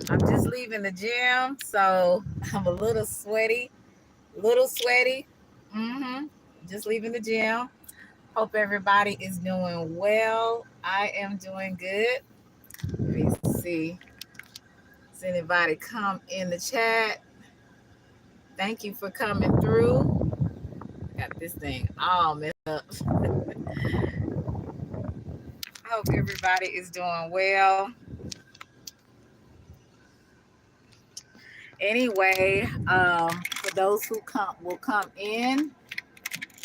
I'm just leaving the gym, so I'm a little sweaty. Mm-hmm. Just leaving the gym. Hope everybody is doing well. I am doing good. Let me see. Does anybody come in the chat? Thank you for coming through. Got this thing all messed up. I hope everybody is doing well. Anyway, for those who will come in,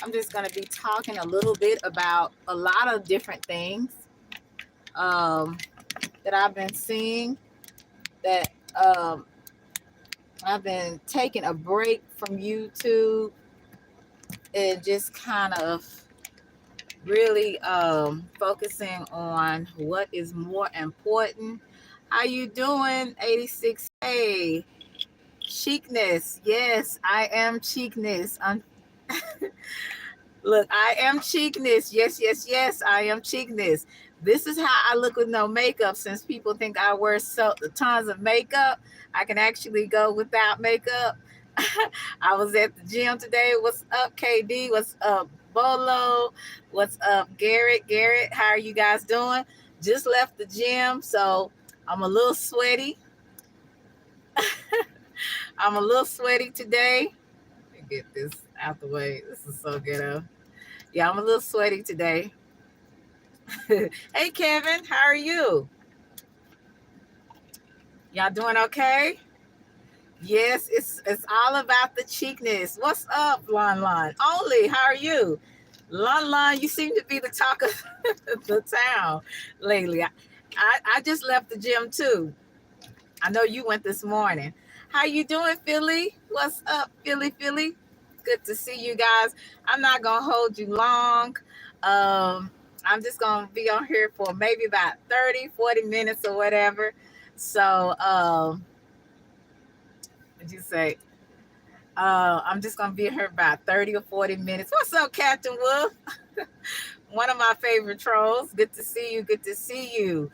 I'm just going to be talking a little bit about a lot of different things um, that I've been seeing. That I've been taking a break from YouTube and just kind of really focusing on what is more important. How you doing, 86A? Cheekness. Yes, I am cheekness. Look, I am cheekness. Yes, yes, yes, I am cheekness. This is how I look with no makeup. Since people think I wear tons of makeup, I can actually go without makeup. I was at the gym today. What's up, KD? What's up, Bolo? What's up, Garrett? Garrett, how are you guys doing? Just left the gym, so I'm a little sweaty. I'm a little sweaty today. Let me get this out the way. This is so ghetto. Yeah, I'm a little sweaty today. Hey, Kevin, how are you? Y'all doing okay? Yes, it's all about the cheekness. What's up, Lon Lon? Only, how are you? Lon Lon, you seem to be the talk of the town lately. I just left the gym too. I know you went this morning. How you doing, Philly? What's up, Philly, Philly? Good to see you guys. I'm not going to hold you long. I'm just going to be on here for maybe about 30, 40 minutes or whatever. So, what'd you say? I'm just going to be here about 30 or 40 minutes. What's up, Captain Wolf? One of my favorite trolls. Good to see you. Good to see you.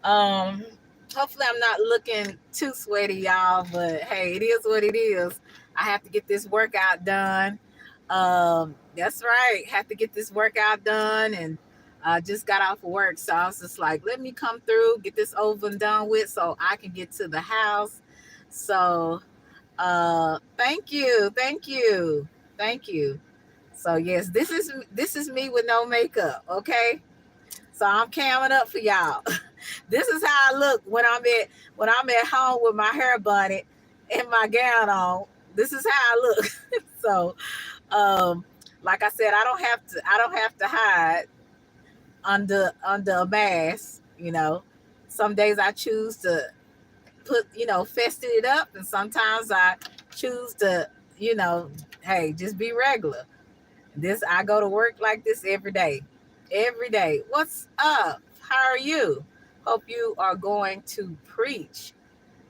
Um, Hopefully I'm not looking too sweaty, y'all, but hey, it is what it is. I have to get this workout done. That's right. Have to get this workout done, and I just got off of work. So I was just like, let me come through, get this over and done with so I can get to the house. So thank you. Thank you. Thank you. So yes, this is me with no makeup, okay? So I'm camming up for y'all. This is how I look when I'm at home with my hair bunted and my gown on. This is how I look. So, like I said, I don't have to hide under a mask. You know, some days I choose to fest it up, and sometimes I choose to, hey, just be regular. This I go to work like this every day. Every day. What's up? How are you? Hope you are going to preach.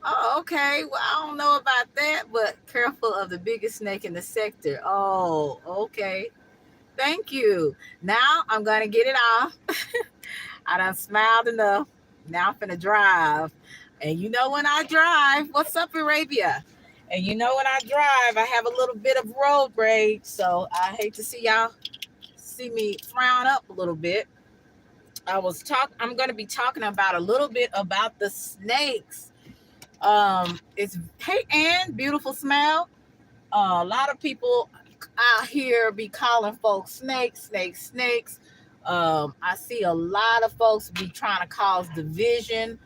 Oh, okay. Well, I don't know about that, but careful of the biggest snake in the sector. Oh, okay. Thank you. Now I'm going to get it off. I done smiled enough. Now I'm finna drive. And you know when I drive, what's up, Arabia? And you know when I drive, I have a little bit of road rage. So I hate to see me frown up a little bit. I'm going to be talking about a little bit about the snakes. It's hey, Ann, beautiful smell. A lot of people out here be calling folks snakes, snakes, snakes. I see a lot of folks be trying to cause division.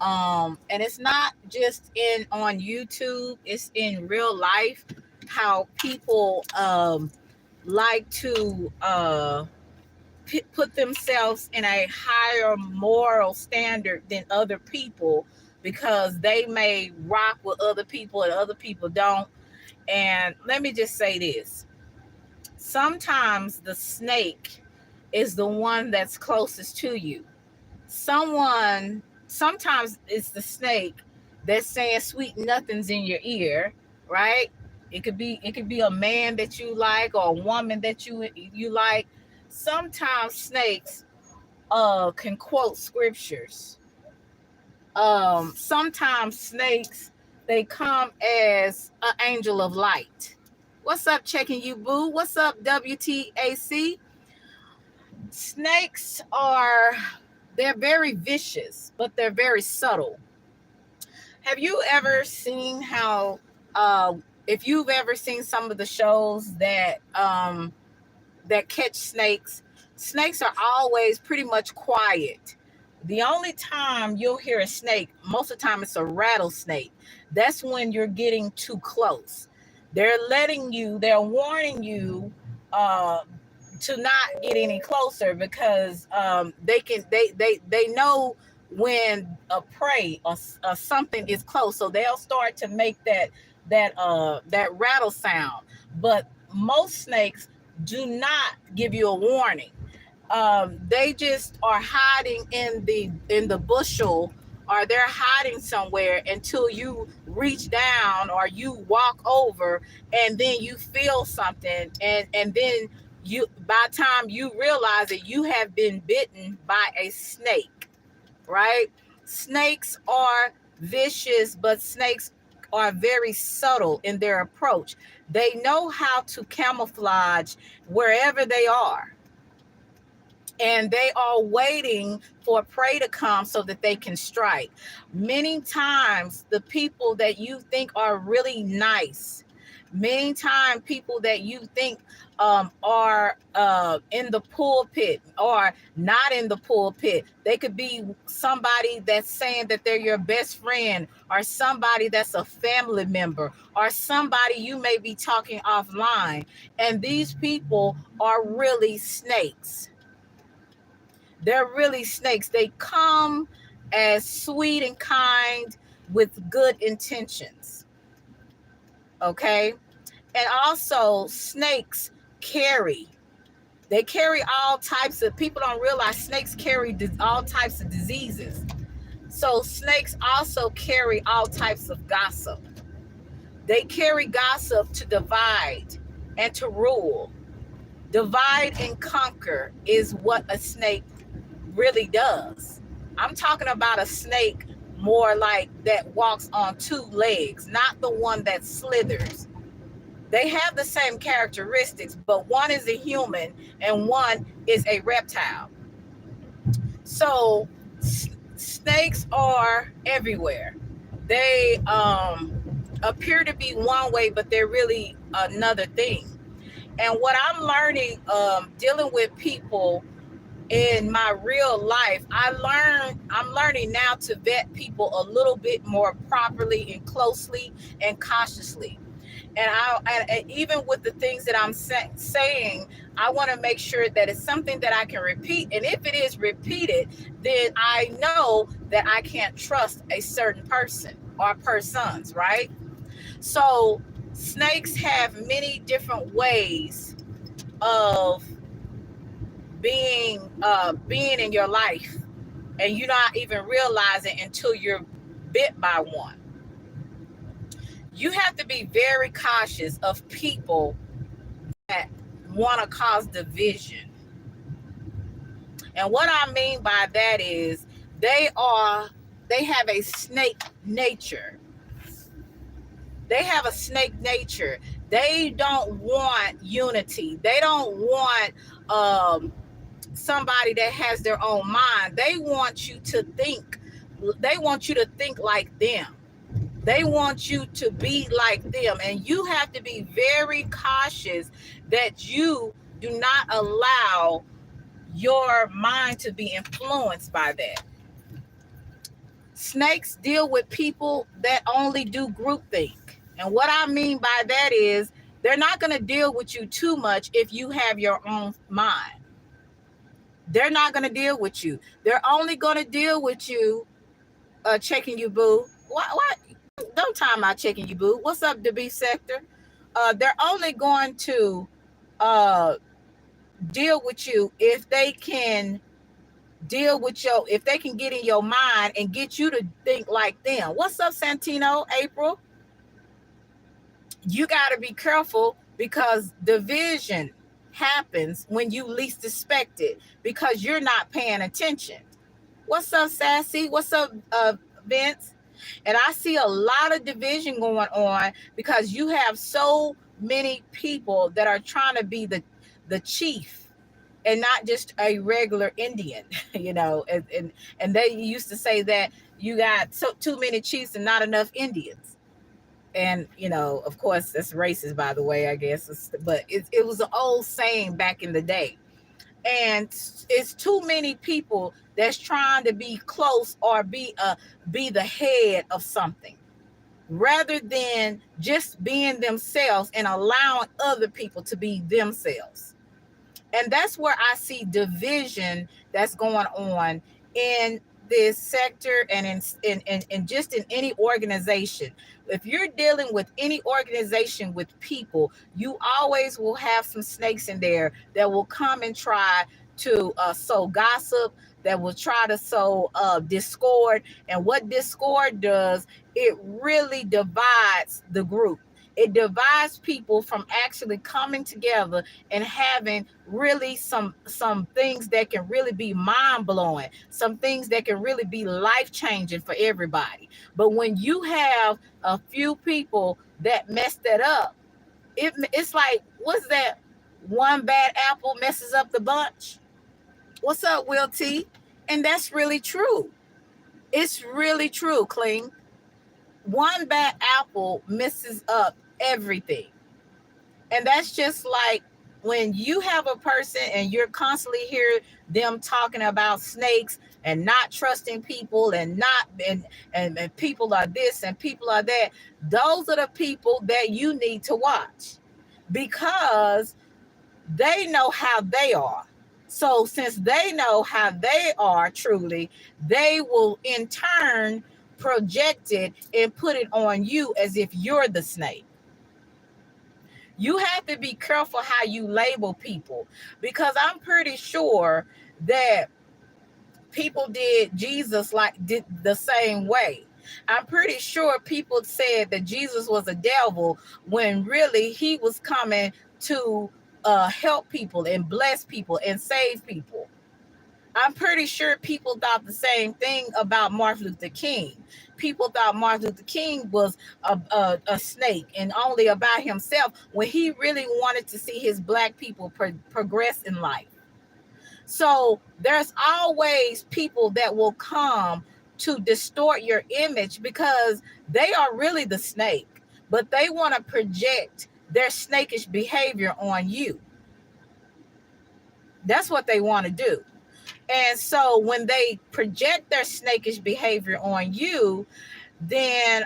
And it's not just on YouTube, it's in real life how people like to put themselves in a higher moral standard than other people because they may rock with other people and other people don't. And let me just say this. Sometimes the snake is the one that's closest to you. Sometimes it's the snake that's saying sweet nothings in your ear, right? It could be a man that you like or a woman that you like. Sometimes snakes can quote scriptures. Sometimes snakes, they come as an angel of light. What's up, checking you, boo? What's up, WTAC? Snakes are, they're very vicious, but they're very subtle. Have you ever seen how, uh, if you've ever seen some of the shows that catch snakes, snakes are always pretty much quiet. The only time you'll hear a snake, most of the time it's a rattlesnake. That's when you're getting too close. They're warning you uh, to not get any closer because they know when a prey or something is close, so they'll start to make that rattle sound. But most snakes do not give you a warning. They just are hiding in the bushel, or they're hiding somewhere until you reach down or you walk over, and then you feel something, and then you, by the time you realize that you have been bitten by a snake, right? Snakes are vicious, but snakes are very subtle in their approach. They know how to camouflage wherever they are, and they are waiting for prey to come so that they can strike. Many times, the people that you think are really nice, many times people that you think are in the pulpit or not in the pulpit, they could be somebody that's saying that they're your best friend, or somebody that's a family member, or somebody you may be talking offline, and these people are really snakes. They're really snakes. They come as sweet and kind with good intentions. Okay. And also, snakes carry. They carry all types of, people don't realize snakes carry all types of diseases. So snakes also carry all types of gossip. They carry gossip to divide and to rule. Divide and conquer is what a snake really does. I'm talking about a snake more like that walks on two legs, not the one that slithers. They have the same characteristics, but one is a human and one is a reptile. So snakes are everywhere. They appear to be one way, but they're really another thing. And what I'm learning, dealing with people in my real life, I'm learning now to vet people a little bit more properly and closely and cautiously. And even with the things that I'm saying, I want to make sure that it's something that I can repeat. And if it is repeated, then I know that I can't trust a certain person or persons, right? So snakes have many different ways of being in your life, and you're not even realizing until you're bit by one. You have to be very cautious of people that want to cause division. And what I mean by that is they have a snake nature. They have a snake nature. They don't want unity. They don't want somebody that has their own mind. They want you to think. They want you to think like them. They want you to be like them. And you have to be very cautious that you do not allow your mind to be influenced by that. Snakes deal with people that only do groupthink. And what I mean by that is they're not going to deal with you too much if you have your own mind. They're not going to deal with you. They're only going to deal with you checking you, boo. What? Don't time out checking you, boo. What's up, the beef sector? They're only going to deal with you if they can if they can get in your mind and get you to think like them. What's up, Santino, April? You got to be careful because division happens when you least expect it because you're not paying attention. What's up, Sassy? What's up, Vince. And I see a lot of division going on because you have so many people that are trying to be the chief and not just a regular Indian, and they used to say that you got too many chiefs and not enough Indians. And of course that's racist, by the way, I guess, but it was an old saying back in the day. And it's too many people that's trying to be close or be the head of something rather than just being themselves and allowing other people to be themselves. And that's where I see division that's going on in this sector and in just in any organization. If you're dealing with any organization with people, you always will have some snakes in there that will come and try to sow gossip, that will try to sow discord. And what discord does, it really divides the group. It divides people from actually coming together and having really some things that can really be mind-blowing, some things that can really be life-changing for everybody. But when you have a few people that mess that up, it's like, what's that? One bad apple messes up the bunch. What's up, Will T? And that's really true. It's really true, Cling. One bad apple messes up everything. And that's just like when you have a person and you're constantly hear them talking about snakes and not trusting people and not and people are this and people are that. Those are the people that you need to watch because they know how they are. So since they know how they are truly, they will in turn project it and put it on you as if you're the snake. You have to be careful how you label people because I'm pretty sure that people did the same way. I'm pretty sure people said that Jesus was a devil when really he was coming to help people and bless people and save people. I'm pretty sure people thought the same thing about Martin Luther King. People thought Martin Luther King was a snake and only about himself when he really wanted to see his Black people progress in life. So there's always people that will come to distort your image because they are really the snake, but they want to project their snakish behavior on you. That's what they want to do. And so when they project their snakish behavior on you, then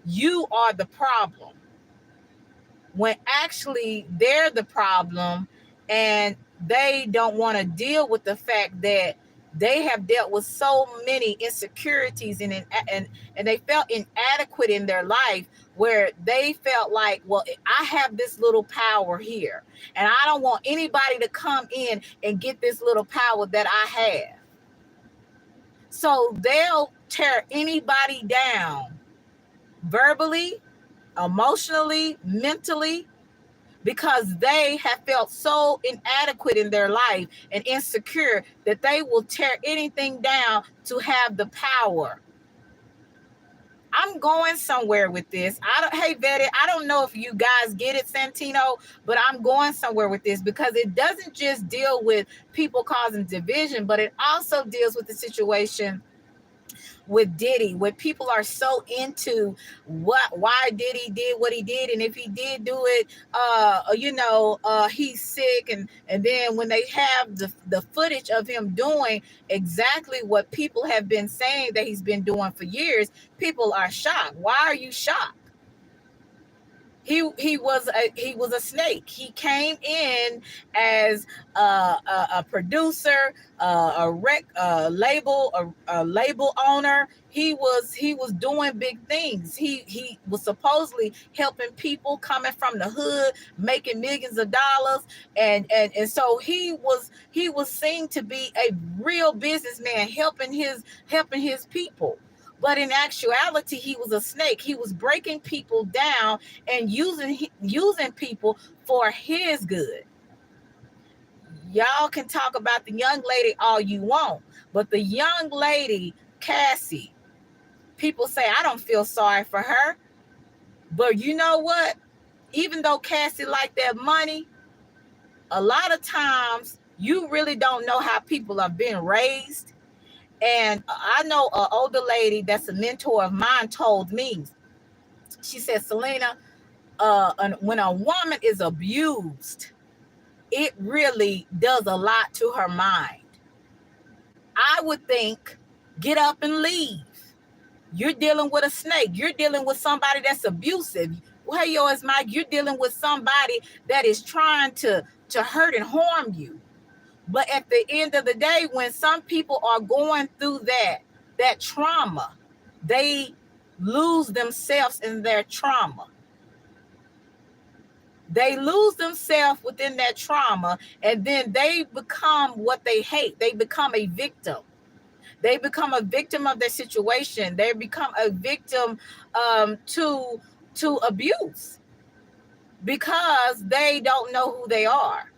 you are the problem. When actually they're the problem and they don't want to deal with the fact that they have dealt with so many insecurities and they felt inadequate in their life where they felt like, well, I have this little power here and I don't want anybody to come in and get this little power that I have. So they'll tear anybody down verbally, emotionally, mentally, because they have felt so inadequate in their life and insecure that they will tear anything down to have the power. I'm going somewhere with this. Hey, Vetted, I don't know if you guys get it, Santino, but I'm going somewhere with this because it doesn't just deal with people causing division, but it also deals with the situation with Diddy, where people are so into why Diddy did what he did, and if he did do it, he's sick, and then when they have the footage of him doing exactly what people have been saying that he's been doing for years, people are shocked. Why are you shocked? He was a snake. He came in as a producer, a label owner. He was doing big things. He was supposedly helping people coming from the hood, making millions of dollars, and so he was seen to be a real businessman, helping his people. But in actuality, he was a snake. He was breaking people down and using people for his good. Y'all can talk about the young lady all you want, but the young lady, Cassie, People say, I don't feel sorry for her. But you know what? Even though Cassie liked that money, a lot of times you really don't know how people are being raised. And I know an older lady that's a mentor of mine told me, she said, Selena, when a woman is abused, it really does a lot to her mind. I would think, get up and leave. You're dealing with a snake. You're dealing with somebody that's abusive. Hey, yours, Mike, you're dealing with somebody that is trying to hurt and harm you. But at the end of the day, when some people are going through that trauma, they lose themselves in their trauma. They lose themselves within that trauma, and then they become what they hate. They become a victim. They become a victim of their situation. They become a victim to abuse because they don't know who they are.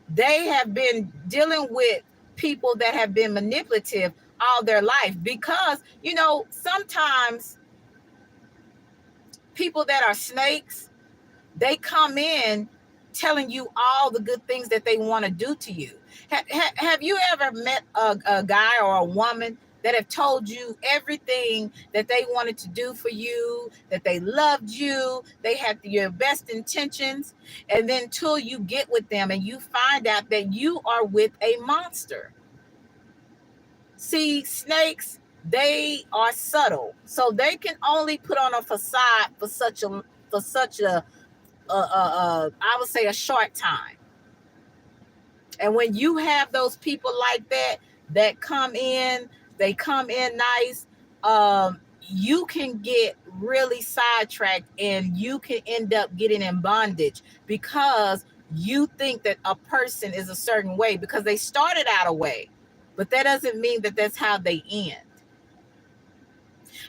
They have been dealing with people that have been manipulative all their life because, sometimes people that are snakes, they come in telling you all the good things that they want to do to you. Have you ever met a guy or a woman that have told you everything that they wanted to do for you, that they loved you, they had your best intentions, and then till you get with them and you find out that you are with a monster? See, snakes, they are subtle, so they can only put on a facade for such a I would say a short time. And when you have those people like that come in, they come in nice, you can get really sidetracked and you can end up getting in bondage because you think that a person is a certain way because they started out a way, but that doesn't mean that that's how they end.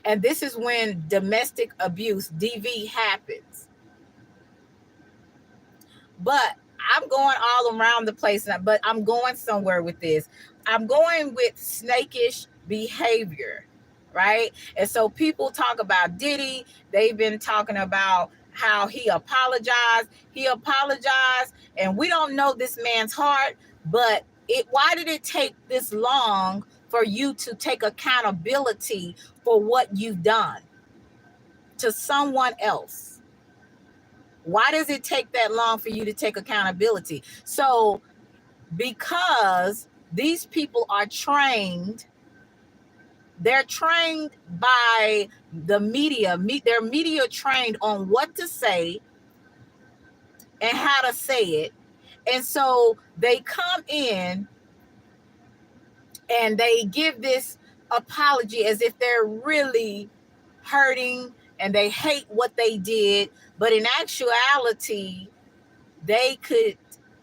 And this is when domestic abuse, DV, happens. But I'm going all around the place, but I'm going somewhere with this. I'm going with snakish behavior, right? And so people talk about Diddy. They've been talking about how he apologized. He apologized, and we don't know this man's heart, but why did it take this long for you to take accountability for what you've done to someone else? Why does it take that long for you to take accountability? So, because these people are trained, they're trained by the media. They're media trained on what to say and how to say it. And so they come in and they give this apology as if they're really hurting and they hate what they did. But in actuality, they could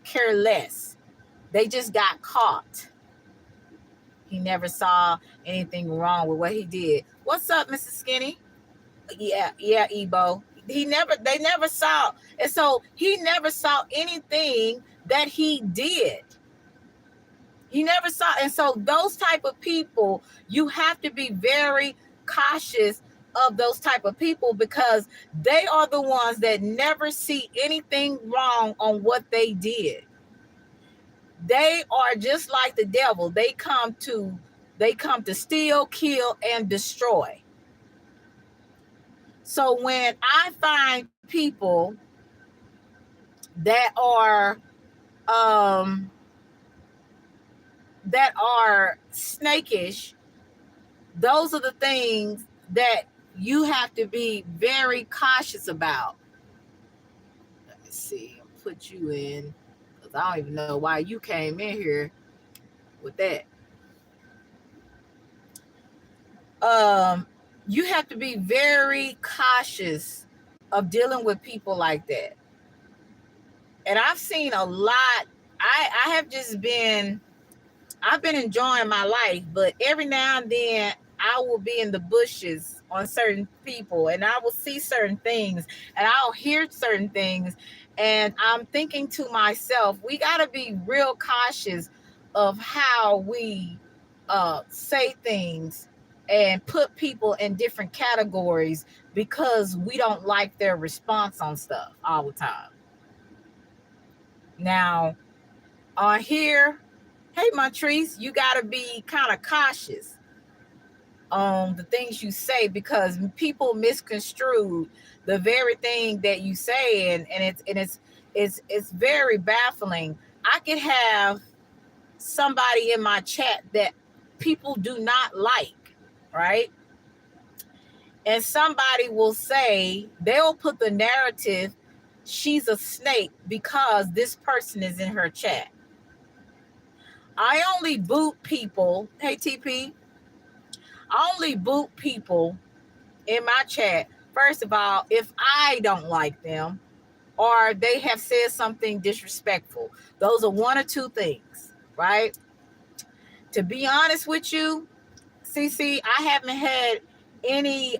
care less. They just got caught. He never saw anything wrong with what he did. What's up, Mrs. Skinny? Yeah, Ebo. They never saw. And so he never saw anything that he did. He never saw. And so those type of people, you have to be very cautious of those type of people because they are the ones that never see anything wrong on what they did. They are just like the devil. They come to steal, kill, and destroy. So when I find people that are snakish, those are the things that you have to be very cautious about. Let me see. I'll put you in because I don't even know why you came in here with that. You have to be very cautious of dealing with people like that. And I've seen a lot. I have just been, I've been enjoying my life, but every now and then I will be in the bushes on certain people and I will see certain things and I'll hear certain things. And I'm thinking to myself, we got to be real cautious of how we say things and put people in different categories because we don't like their response on stuff all the time. Now, on here, hey Montrese, you got to be kind of cautious on the things you say because people misconstrue the very thing that you say, and it's very baffling. I could have somebody in my chat that people do not like, right? And somebody will say, they'll put the narrative, she's a snake because this person is in her chat. I only boot people, hey TP, I only boot people in my chat, first of all, if I don't like them or they have said something disrespectful. Those are one or two things, right? To be honest with you, CC, I haven't had any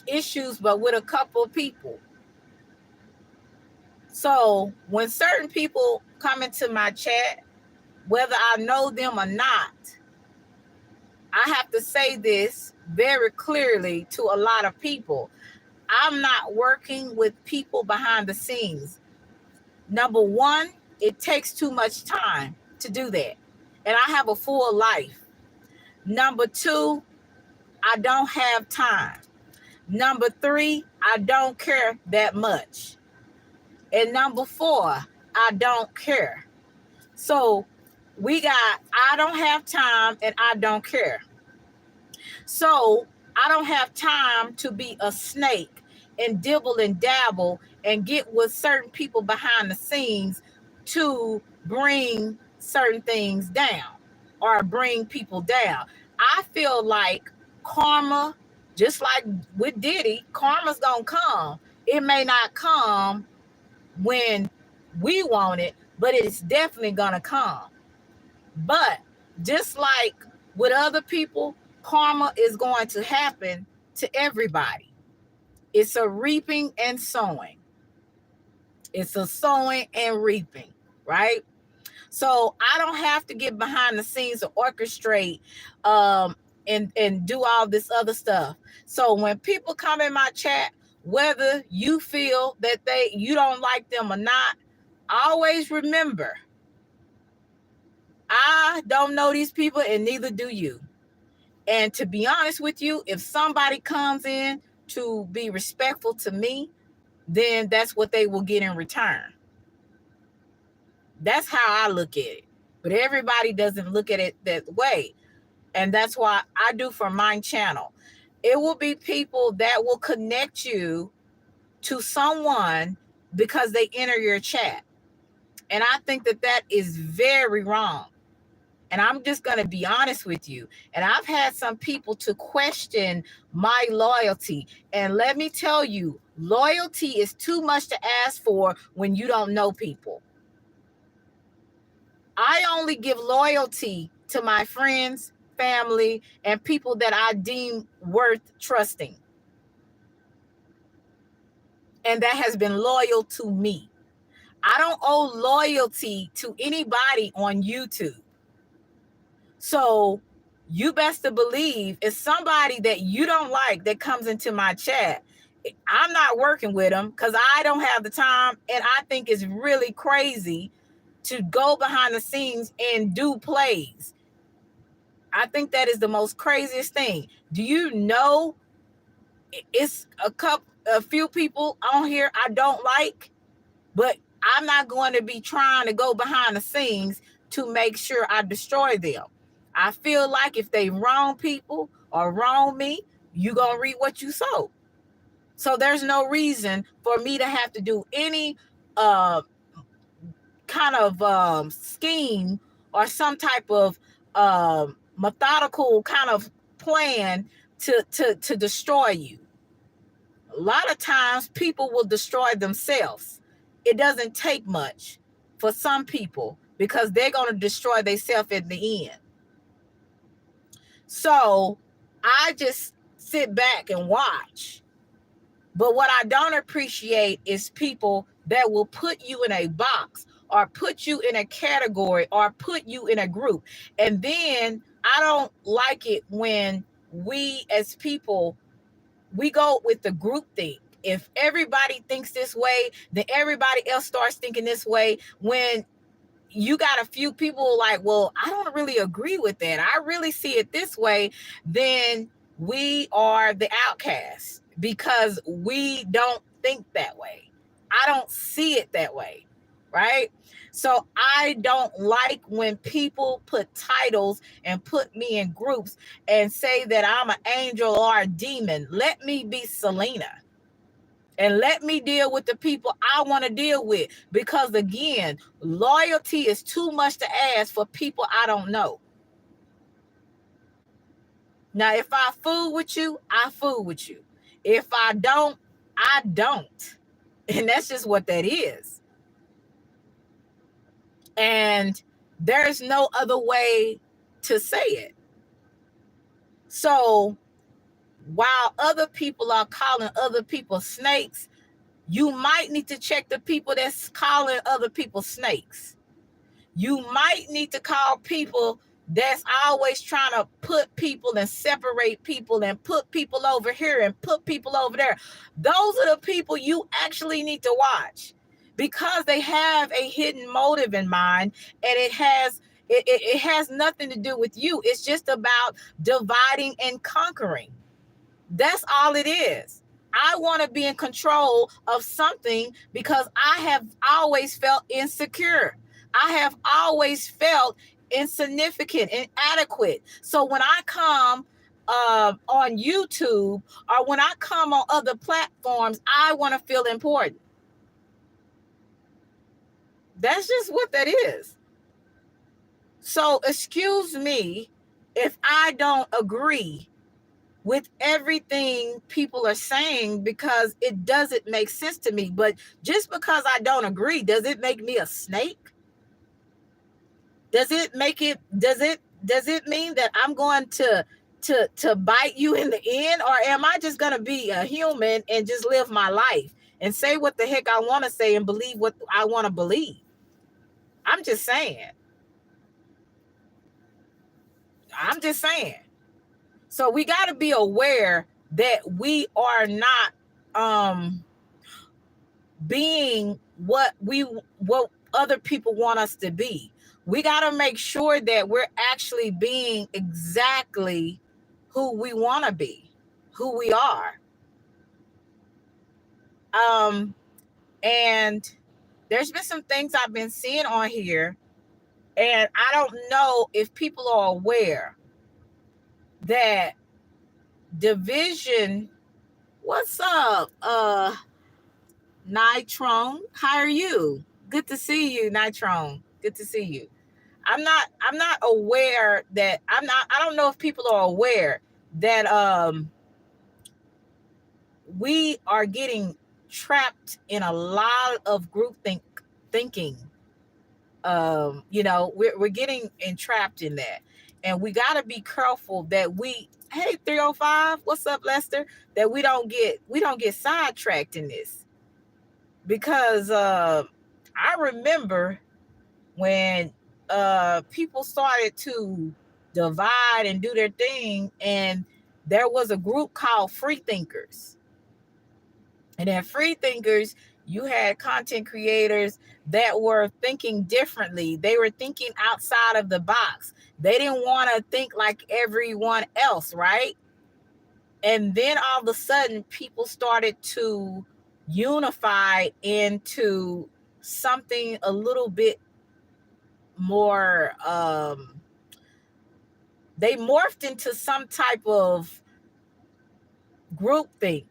issues but with a couple of people. So when certain people come into my chat, whether I know them or not, I have to say this very clearly to a lot of people. I'm not working with people behind the scenes. Number one, it takes too much time to do that. And I have a full life. Number two, I don't have time. Number three, I don't care that much. And number four, I don't care. So we got, I don't have time and I don't care. So I don't have time to be a snake and dibble and dabble and get with certain people behind the scenes to bring certain things down or bring people down. I feel like karma, just like with Diddy, karma's gonna come. It may not come when we want it, but it's definitely gonna come. But just like with other people, karma is going to happen to everybody. It's a reaping and sowing. It's a sowing and reaping, right? So I don't have to get behind the scenes or orchestrate and do all this other stuff. So when people come in my chat, whether you feel that you don't like them or not, always remember, I don't know these people and neither do you. And to be honest with you, if somebody comes in to be respectful to me, then that's what they will get in return. That's how I look at it. But everybody doesn't look at it that way. And that's why I do for my channel. It will be people that will connect you to someone because they enter your chat. And I think that that is very wrong. And I'm just going to be honest with you. And I've had some people to question my loyalty. And let me tell you, loyalty is too much to ask for when you don't know people. I only give loyalty to my friends, family, and people that I deem worth trusting. And that has been loyal to me. I don't owe loyalty to anybody on YouTube. So you best to believe if somebody that you don't like that comes into my chat, I'm not working with them because I don't have the time. And I think it's really crazy to go behind the scenes and do plays. I think that is the most craziest thing. Do you know it's a few people on here I don't like, but I'm not going to be trying to go behind the scenes to make sure I destroy them. I feel like if they wrong people or wrong me, you going to reap what you sow. So there's no reason for me to have to do any kind of scheme or some type of methodical kind of plan to destroy you. A lot of times people will destroy themselves. It doesn't take much for some people because they're going to destroy themselves at the end. So I just sit back and watch. But what I don't appreciate is people that will put you in a box or put you in a category or put you in a group. And then I don't like it when we as people, we go with the group think. If everybody thinks this way, then everybody else starts thinking this way. When you got a few people like, well, I don't really agree with that, I really see it this way, then we are the outcasts because we don't think that way. I don't see it that way, right? So I don't like when people put titles and put me in groups and say that I'm an angel or a demon. Let me be Selena and let me deal with the people I want to deal with. Because again, loyalty is too much to ask for people I don't know. Now, if I fool with you, I fool with you. If I don't, I don't. And that's just what that is. And there's no other way to say it. So while other people are calling other people snakes, you might need to check the people that's calling other people snakes. You might need to call people that's always trying to put people and separate people and put people over here and put people over there. Those are the people you actually need to watch, because they have a hidden motive in mind, and it has nothing to do with you. It's just about dividing and conquering. That's all it is. I want to be in control of something because I have always felt insecure. I have always felt insignificant, inadequate. So when I come on YouTube or when I come on other platforms, I want to feel important. That's just what that is. So excuse me if I don't agree with everything people are saying, because it doesn't make sense to me. But just because I don't agree, does it make me a snake? Does it mean that I'm going to bite you in the end? Or am I just going to be a human and just live my life and say what the heck I want to say and believe what I want to believe? I'm just saying. So we got to be aware that we are not being what other people want us to be. We got to make sure that we're actually being exactly who we want to be, who we are. And there's been some things I've been seeing on here, and I don't know if people are aware that division. What's up, Nitrone? How are you? Good to see you, Nitrone. Good to see you. I'm not aware that I don't know if people are aware that we are getting trapped in a lot of thinking. We're getting entrapped in that. And we got to be careful that hey, 305, what's up, Lester? That we don't get sidetracked in this. Because I remember when people started to divide and do their thing, and there was a group called Free Thinkers. And in Free Thinkers, you had content creators that were thinking differently. They were thinking outside of the box. They didn't want to think like everyone else, right? And then all of a sudden, people started to unify into something a little bit more. They morphed into some type of groupthink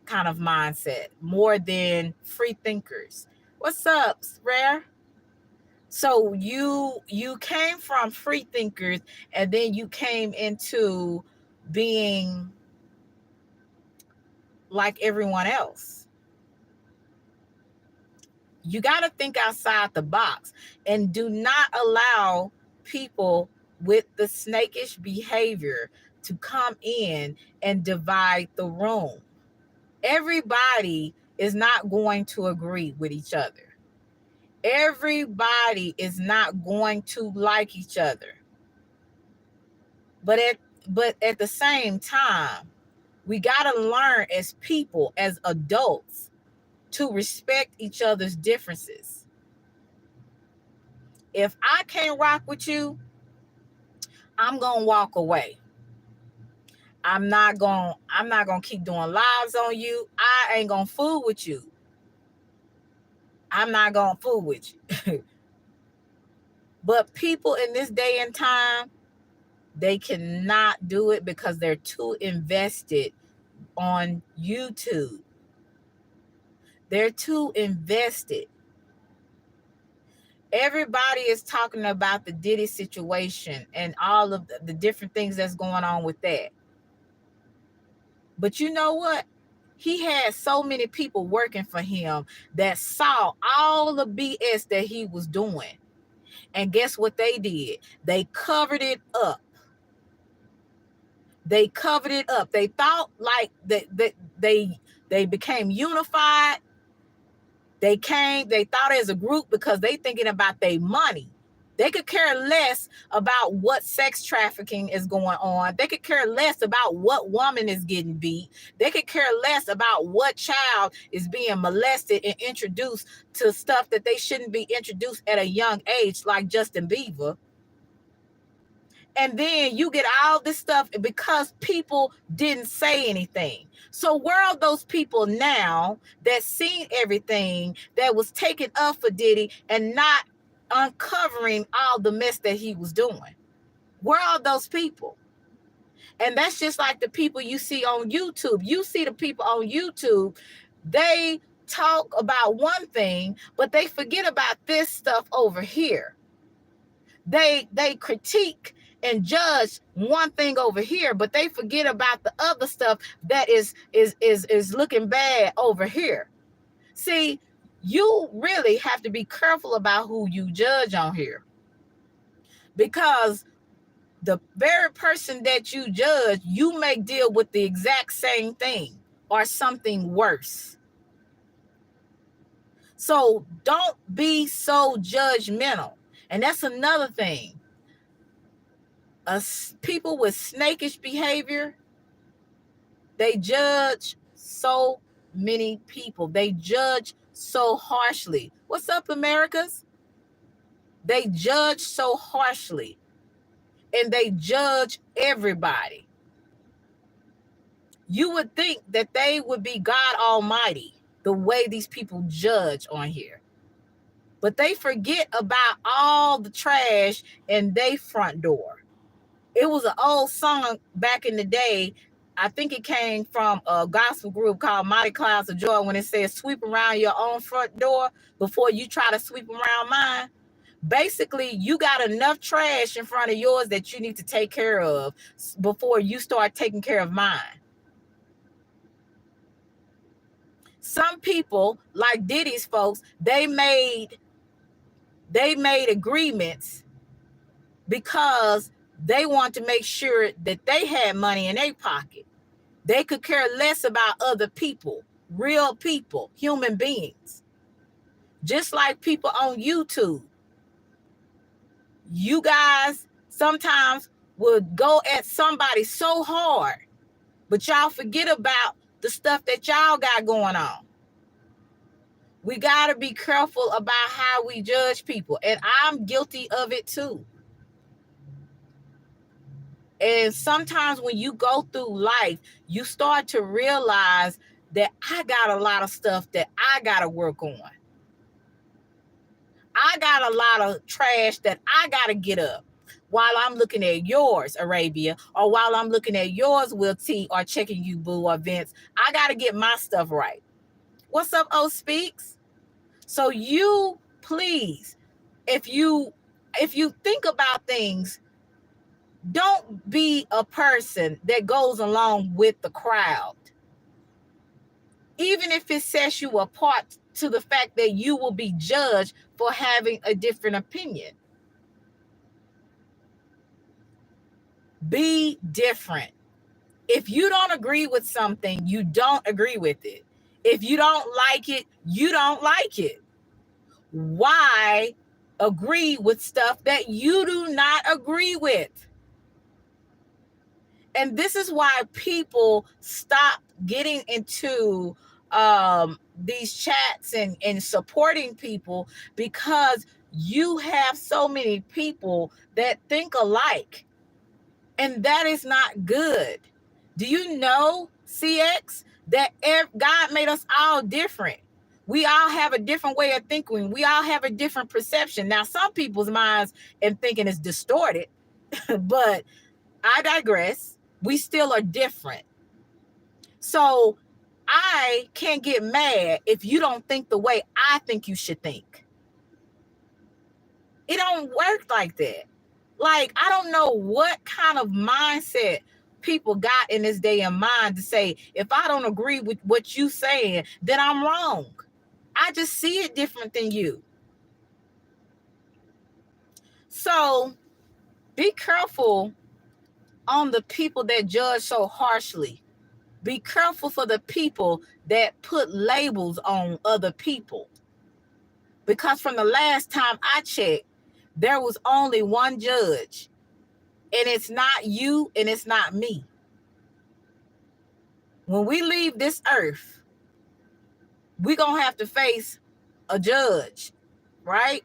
kind of mindset more than free thinkers. What's up, Rare? So you came from free thinkers, and then you came into being like everyone else. You got to think outside the box, and do not allow people with the snakish behavior to come in and divide the room. Everybody is not going to agree with each other. Everybody is not going to like each other. But at the same time, we got to learn as people, as adults, to respect each other's differences. If I can't rock with you, I'm going to walk away. I'm not going to keep doing lives on you. I ain't going to fool with you. I'm not going to fool with you. But people in this day and time, they cannot do it because they're too invested on YouTube. They're too invested. Everybody is talking about the Diddy situation and all of the different things that's going on with that. But you know what? He had so many people working for him that saw all the BS that he was doing. And guess what they did? They covered it up. They covered it up. They thought like they became unified. They thought as a group because they thinking about their money. They could care less about what sex trafficking is going on. They could care less about what woman is getting beat. They could care less about what child is being molested and introduced to stuff that they shouldn't be introduced at a young age, like Justin Bieber. And then you get all this stuff because people didn't say anything. So where are those people now that seen everything that was taken up for Diddy and not uncovering all the mess that he was doing? Where are those people? And that's just like the people you see on YouTube. You see the people on YouTube, they talk about one thing, but they forget about this stuff over here. They critique and judge one thing over here, but they forget about the other stuff that is looking bad over here. See, you really have to be careful about who you judge on here, because the very person that you judge, you may deal with the exact same thing or something worse. So don't be so judgmental. And that's another thing. People with snakish behavior, they judge so many people. They judge so harshly. What's up, Americas? They judge so harshly, and they judge everybody. You would think that they would be God Almighty, the way these people judge on here. But they forget about all the trash in their front door. It was an old song back in the day. I think it came from a gospel group called Mighty Clouds of Joy, when it says sweep around your own front door before you try to sweep around mine. Basically, you got enough trash in front of yours that you need to take care of before you start taking care of mine. Some people, like Diddy's folks, they made agreements because they want to make sure that they had money in their pocket. They could care less about other people, real people, human beings. Just like people on YouTube. You guys sometimes would go at somebody so hard, but y'all forget about the stuff that y'all got going on. We got to be careful about how we judge people. And I'm guilty of it too. And sometimes when you go through life, you start to realize that I got a lot of stuff that I got to work on. I got a lot of trash that I got to get up while I'm looking at yours, Arabia, or while I'm looking at yours, Will T, or checking you, Boo, or Vince. I got to get my stuff right. What's up, O Speaks? So you, please, if you think about things, don't be a person that goes along with the crowd. Even if it sets you apart to the fact that you will be judged for having a different opinion. Be different. If you don't agree with something, you don't agree with it. If you don't like it, you don't like it. Why agree with stuff that you do not agree with? And this is why people stop getting into these chats and supporting people, because you have so many people that think alike, and that is not good. Do you know, CX, that God made us all different? We all have a different way of thinking. We all have a different perception. Now, some people's minds and thinking is distorted, but I digress. We still are different. So I can't get mad if you don't think the way I think you should think. It don't work like that. Like, I don't know what kind of mindset people got in this day and mind to say, if I don't agree with what you saying, then I'm wrong. I just see it different than you. So be careful on the people that judge so harshly. Be careful for the people that put labels on other people. Because from the last time I checked, there was only one judge. And it's not you and it's not me. When we leave this earth, we're going to have to face a judge, right?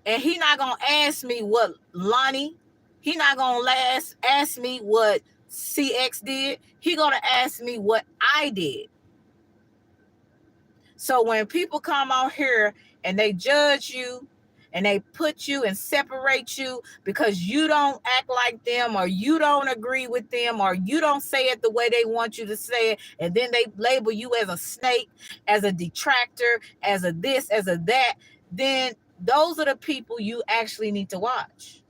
And he not going to ask me what Lonnie, he not going to ask me what CX did. He going to ask me what I did. So when people come out here and they judge you and they put you and separate you because you don't act like them, or you don't agree with them, or you don't say it the way they want you to say it, and then they label you as a snake, as a detractor, as a this, as a that, then those are the people you actually need to watch.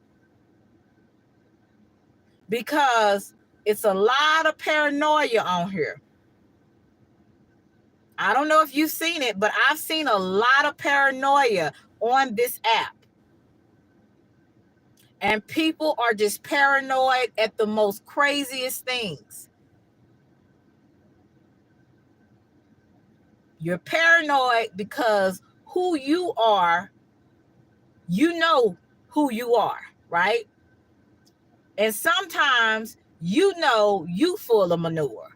Because it's a lot of paranoia on here. I don't know if you've seen it, but I've seen a lot of paranoia on this app. And people are just paranoid at the most craziest things. You're paranoid because who you are, you know who you are, right? And sometimes you know you full of manure.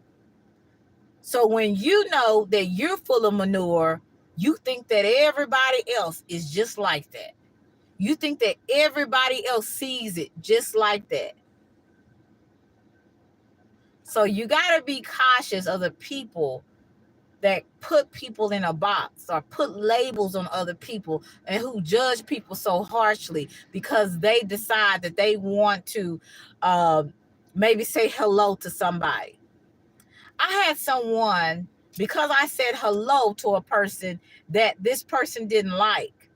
So when you know that you're full of manure, you think that everybody else is just like that. You think that everybody else sees it just like that. So you got to be cautious of the people that put people in a box or put labels on other people and who judge people so harshly because they decide that they want to maybe say hello to somebody. I had someone, because I said hello to a person that this person didn't like,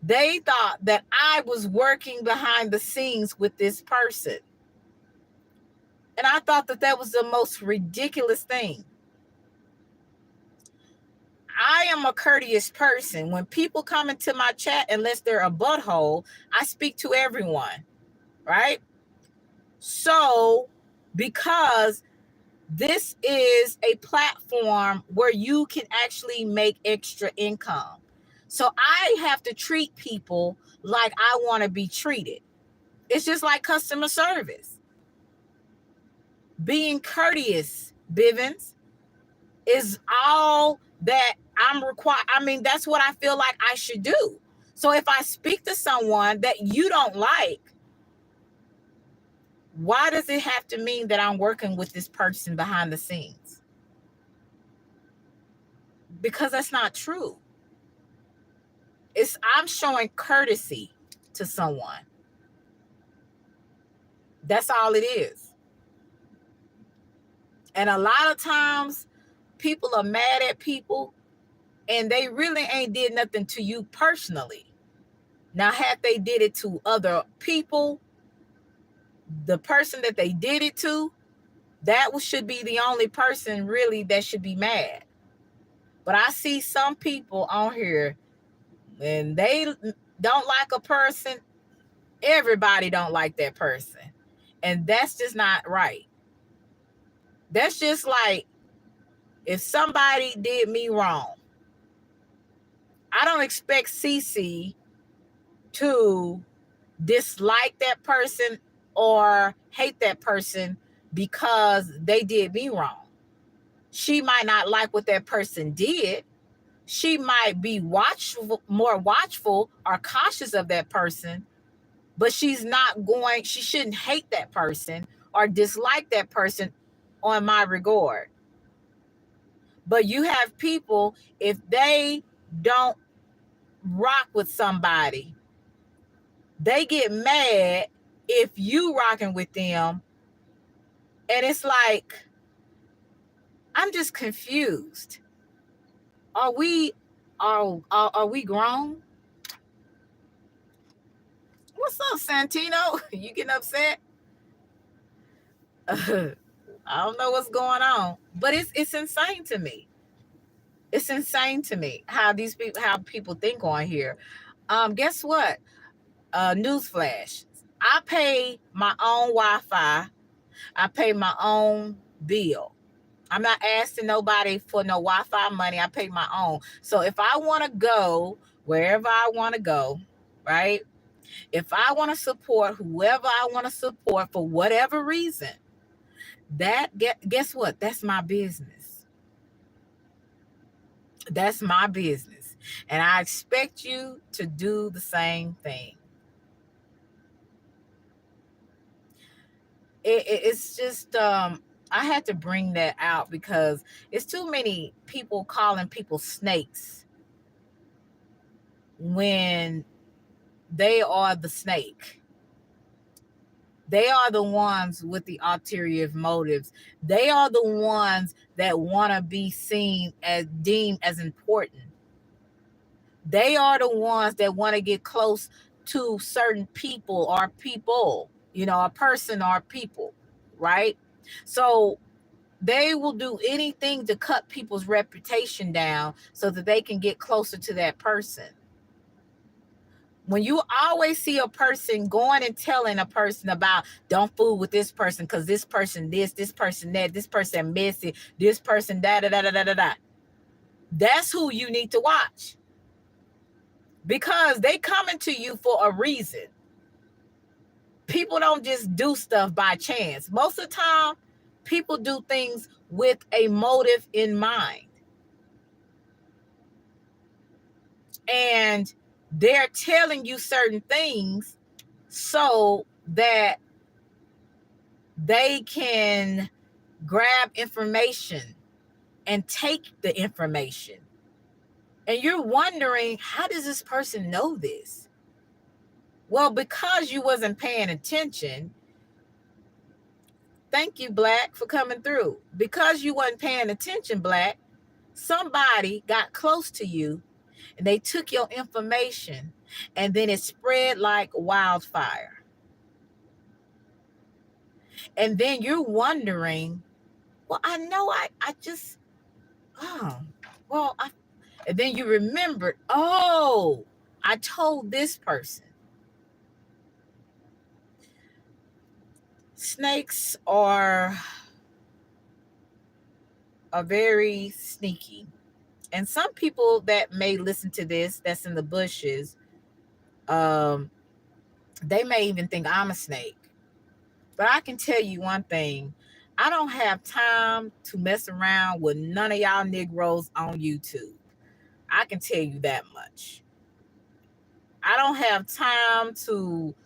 they thought that I was working behind the scenes with this person. And I thought that that was the most ridiculous thing. I am a courteous person. When people come into my chat, unless they're a butthole, I speak to everyone, right? So, because this is a platform where you can actually make extra income. So I have to treat people like I want to be treated. It's just like customer service. Being courteous, Bivens, is all that I'm required. I mean, that's what I feel like I should do. So if I speak to someone that you don't like, why does it have to mean that I'm working with this person behind the scenes? Because that's not true. I'm showing courtesy to someone. That's all it is. And a lot of times people are mad at people and they really ain't did nothing to you personally. Now, had they did it to other people, the person that they did it to, that should be the only person really that should be mad. But I see some people on here, and they don't like a person, everybody don't like that person. And that's just not right. That's just like if somebody did me wrong, I don't expect Cece to dislike that person or hate that person because they did me wrong. She might not like what that person did. She might be more watchful or cautious of that person, but she shouldn't hate that person or dislike that person on my regard. But you have people, if they don't rock with somebody, they get mad if you rocking with them. And it's like, I'm just confused. Are we are we grown? What's up, Santino? You getting upset? I don't know what's going on, but it's insane to me. It's insane to me how people think on here. Guess what? Newsflash. I pay my own Wi-Fi. I pay my own bill. I'm not asking nobody for no Wi-Fi money. I pay my own. So if I want to go wherever I want to go, right? If I want to support whoever I want to support for whatever reason, guess what? That's my business. That's my business. And I expect you to do the same thing. It's just I had to bring that out because it's too many people calling people snakes when they are the snake. They are the ones with the ulterior motives. They are the ones that want to be seen as deemed as important. They are the ones that want to get close to certain people, a person or people, right? So they will do anything to cut people's reputation down so that they can get closer to that person. When you always see a person going and telling a person about don't fool with this person because this person this person that, this person messy, this person da da da da da da, that's who you need to watch, because they coming to you for a reason. People don't just do stuff by chance. Most of the time, people do things with a motive in mind. And they're telling you certain things so that they can grab information and take the information. And you're wondering, how does this person know this? Well, because you wasn't paying attention. Thank you, Black, for coming through. Because you wasn't paying attention, Black, somebody got close to you and they took your information and then it spread like wildfire. And then you're wondering, well, I know I just, oh, well, and then you remembered, oh, I told this person. Snakes are very sneaky. And some people that may listen to this, that's in the bushes, they may even think I'm a snake. But I can tell you one thing. I don't have time to mess around with none of y'all Negroes on YouTube. I can tell you that much. I don't have time to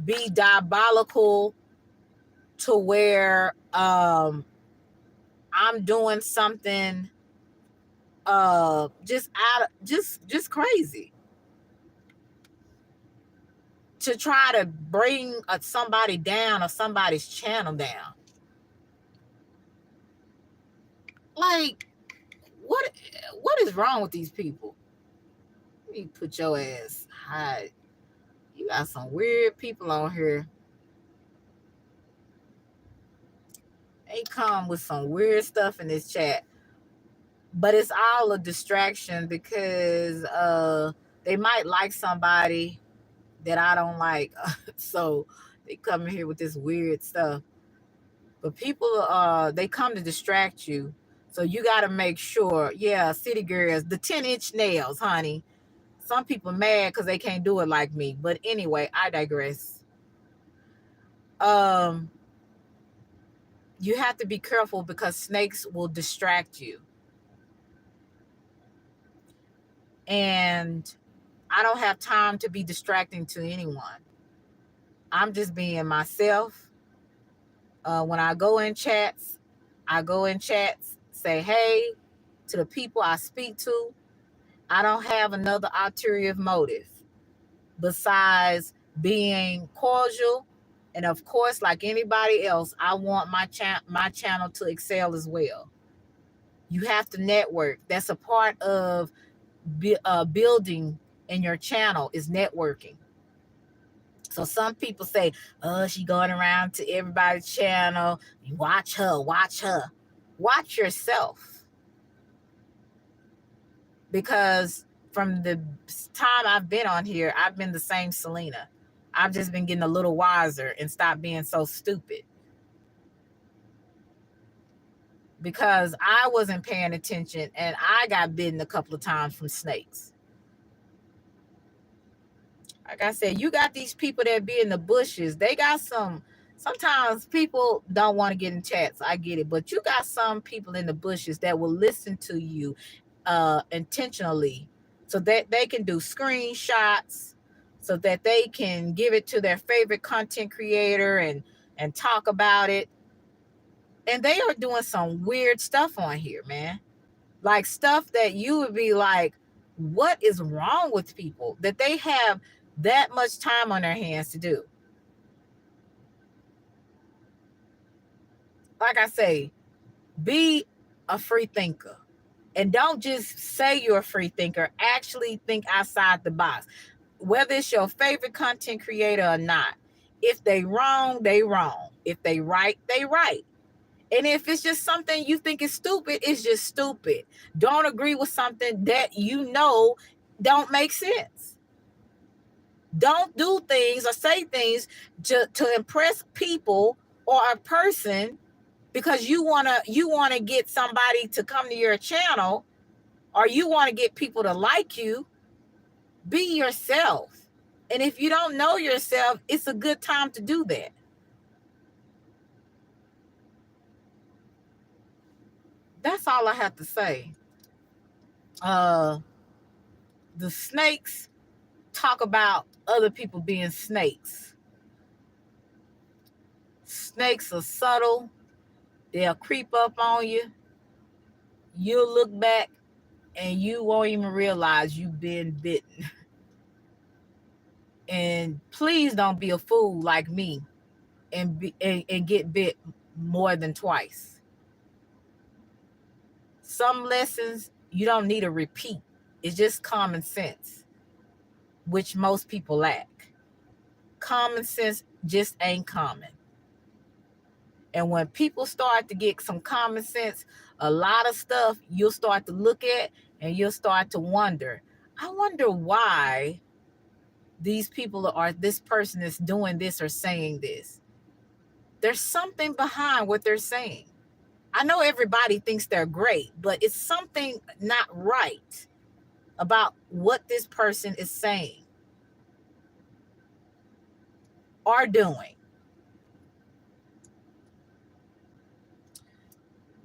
be diabolical to where I'm doing something just crazy to try to bring somebody down or somebody's channel down. Like, what is wrong with these people? Let me put your ass high. You got some weird people on here. They come with some weird stuff in this chat. But it's all a distraction because they might like somebody that I don't like. So they come in here with this weird stuff. But people, they come to distract you. So you got to make sure, yeah, City Girls, the 10-inch nails, honey. Some people mad because they can't do it like me. But anyway, I digress. Um, you have to be careful because snakes will distract you. And I don't have time to be distracting to anyone. I'm just being myself. When I go in chats, say hey to the people I speak to. I don't have another ulterior motive besides being cordial. And of course, like anybody else, I want my channel to excel as well. You have to network. That's a part of building in your channel is networking. So some people say, "Oh, she going around to everybody's channel. You watch her, watch her. Watch yourself." Because from the time I've been on here, I've been the same Selena. I've just been getting a little wiser and stopped being so stupid. Because I wasn't paying attention and I got bitten a couple of times from snakes. Like I said, you got these people that be in the bushes. They got sometimes people don't want to get in chats. I get it. But you got some people in the bushes that will listen to you intentionally so that they can do screenshots, so that they can give it to their favorite content creator and talk about it. And they are doing some weird stuff on here, man. Like stuff that you would be like, what is wrong with people that they have that much time on their hands to do? Like I say, be a free thinker. And don't just say you're a free thinker. Actually think outside the box. Whether it's your favorite content creator or not. If they wrong, they wrong. If they right, they right. And if it's just something you think is stupid, it's just stupid. Don't agree with something that you know don't make sense. Don't do things or say things to impress people or a person because you wanna get somebody to come to your channel or you want to get people to like you. Be yourself. And if you don't know yourself, it's a good time to do that. That's all I have to say. Uh the snakes talk about other people being snakes. Snakes are subtle. They'll creep up on you. You'll look back and you won't even realize you've been bitten. And please don't be a fool like me and get bit more than twice. Some lessons you don't need to repeat. It's just common sense, which most people lack. Common sense just ain't common. And when people start to get some common sense, a lot of stuff you'll start to look at and you'll start to wonder. I wonder why these people or this person is doing this or saying this. There's something behind what they're saying. I know everybody thinks they're great, but it's something not right about what this person is saying or doing.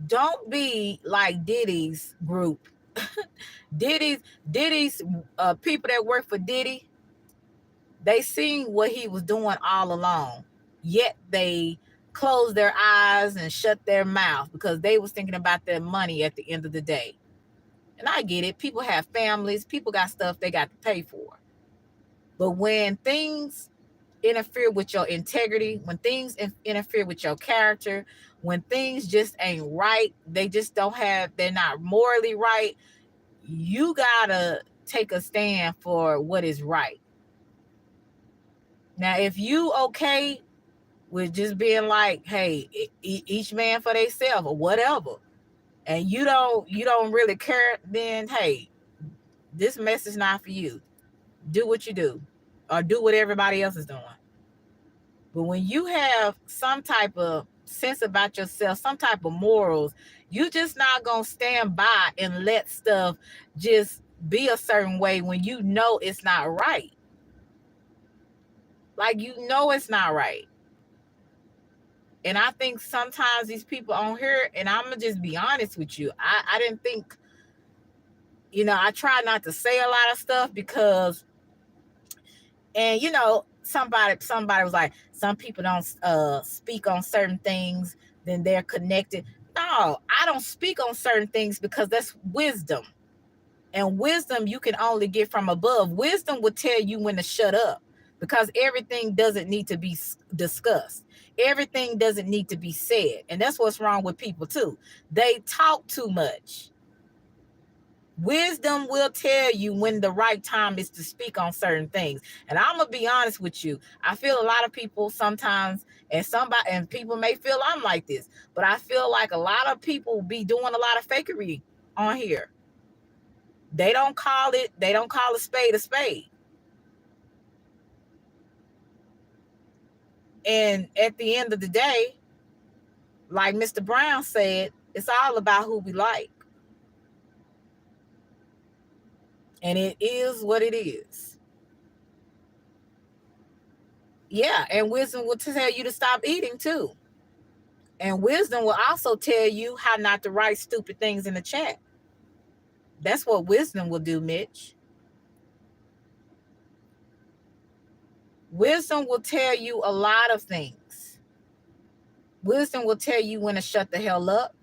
Don't be like Diddy's group. Diddy's people that work for Diddy, they seen what he was doing all along. Yet they closed their eyes and shut their mouth because they was thinking about their money at the end of the day. And I get it. People have families. People got stuff they got to pay for. But when things interfere with your integrity, when things interfere with your character, when things just ain't right, they're not morally right, you gotta take a stand for what is right. Now, if you okay with just being like, hey, each man for themselves or whatever, and you don't really care, then hey, this mess is not for you. Do what you do, or do what everybody else is doing. But when you have some type of sense about yourself, some type of morals, you just not gonna stand by and let stuff just be a certain way when you know it's not right. Like, you know it's not right. And I think sometimes these people on here, and I'm gonna just be honest with you, I didn't think, I try not to say a lot of stuff because, and somebody was like, some people don't speak on certain things, then they're connected. No, I don't speak on certain things because that's wisdom. And wisdom you can only get from above. Wisdom will tell you when to shut up, because everything doesn't need to be discussed. Everything doesn't need to be said. And that's what's wrong with people too. They talk too much. Wisdom will tell you when the right time is to speak on certain things. And I'm gonna be honest with you. I feel a lot of people sometimes, and people may feel I'm like this, but I feel like a lot of people be doing a lot of fakery on here. They don't call a spade a spade. And at the end of the day, like Mr. Brown said, it's all about who we like. And it is what it is. Yeah, and wisdom will tell you to stop eating too. And wisdom will also tell you how not to write stupid things in the chat. That's what wisdom will do, Mitch. Wisdom will tell you a lot of things. Wisdom will tell you when to shut the hell up.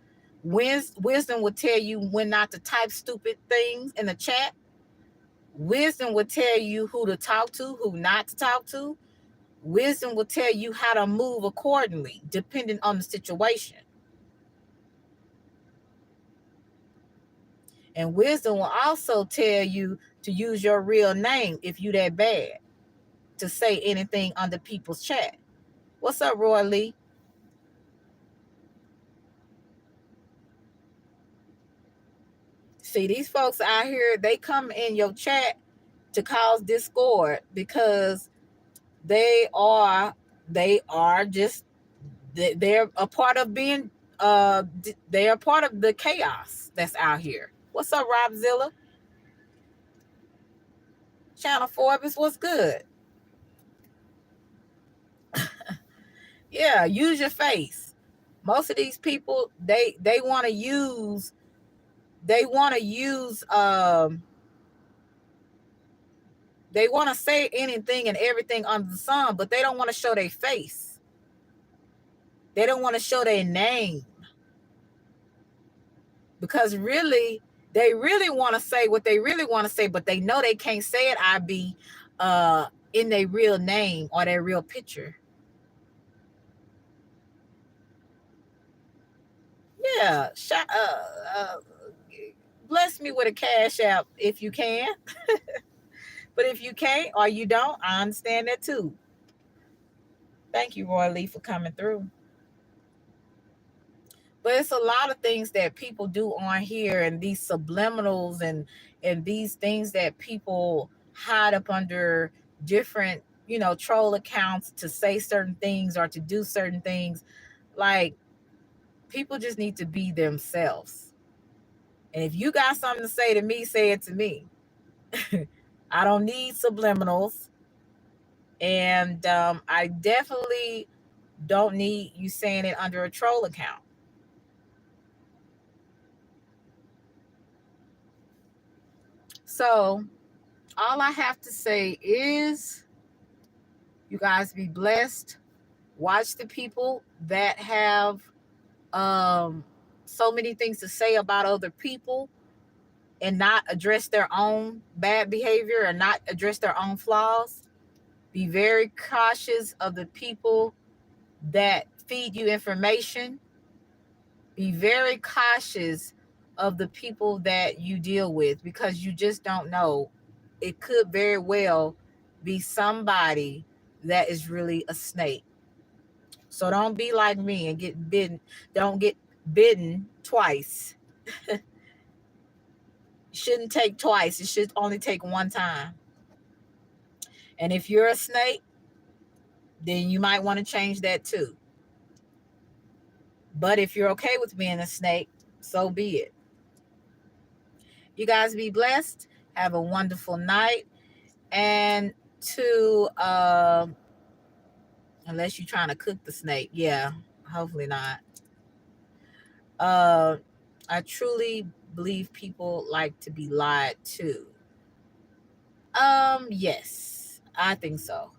Wisdom will tell you when not to type stupid things in the chat. Wisdom will tell you who to talk to, who not to talk to. Wisdom will tell you how to move accordingly, depending on the situation. And wisdom will also tell you to use your real name if you that bad to say anything under people's chat. What's up, Roy Lee? See, these folks out here, they come in your chat to cause discord because they are just, they're a part of being they are part of the chaos that's out here. What's up, Robzilla? Channel Forbes, what's good? Yeah, use your face. Most of these people, they want to use they want to use they want to say anything and everything under the sun, but they don't want to show their face. They don't want to show their name. Because really, they really want to say what they really want to say, but they know they can't say it IB in their real name or their real picture. Yeah, bless me with a cash app if you can. But if you can't or you don't, I understand that too. Thank you, Roy Lee, for coming through. But it's a lot of things that people do on here, and these subliminals and these things that people hide up under different, troll accounts to say certain things or to do certain things. Like, people just need to be themselves. And if you got something to say to me, say it to me. I don't need subliminals. And I definitely don't need you saying it under a troll account. So all I have to say is, you guys be blessed. Watch the people that have so many things to say about other people and not address their own bad behavior and not address their own flaws. Be very cautious of the people that feed you information. Be very cautious of the people that you deal with, because you just don't know. It could very well be somebody that is really a snake. So don't be like me and get bitten. Don't get bitten twice. You shouldn't take twice. It should only take one time. And if you're a snake, then you might want to change that too. But if you're okay with being a snake, so be it. You guys be blessed. Have a wonderful night. And to unless you're trying to cook the snake, yeah, hopefully not. Uh, I truly believe people like to be lied to. Yes, I think so.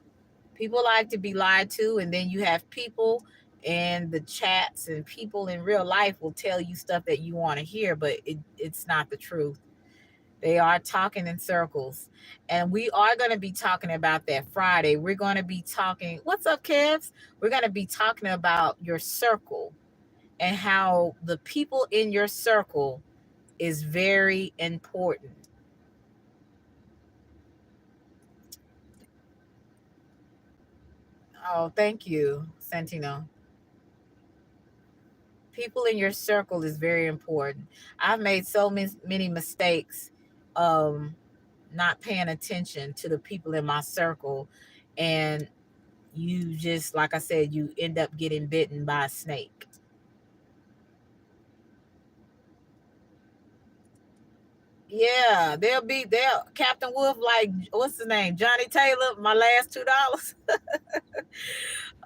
People like to be lied to, and then you have people in the chats and people in real life will tell you stuff that you want to hear, but it's not the truth. They are talking in circles. And we are going to be talking about that Friday. We're going to be talking, what's up, Kevs? We're going to be talking about your circle and how the people in your circle is very important. Oh, thank you, Santino. People in your circle is very important. I've made so many mistakes, um, not paying attention to the people in my circle, and you just, like I said, you end up getting bitten by a snake. Yeah, they'll Captain Wolf, like what's his name, Johnny Taylor. My last $2.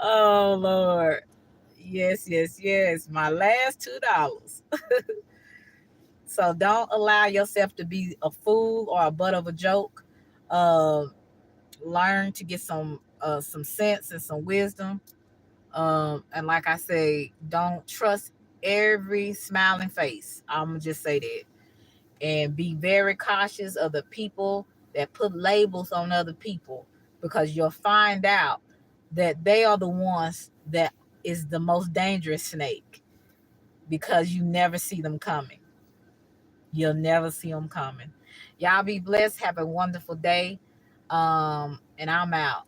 Oh Lord, yes, yes, yes. My last $2. So don't allow yourself to be a fool or a butt of a joke. Uh, Learn to get some sense and some wisdom. And like I say, don't trust every smiling face. I'm gonna just say that, and be very cautious of the people that put labels on other people, because you'll find out that they are the ones that is the most dangerous snake, because you never see them coming. You'll never see them coming. Y'all be blessed. Have a wonderful day. And I'm out.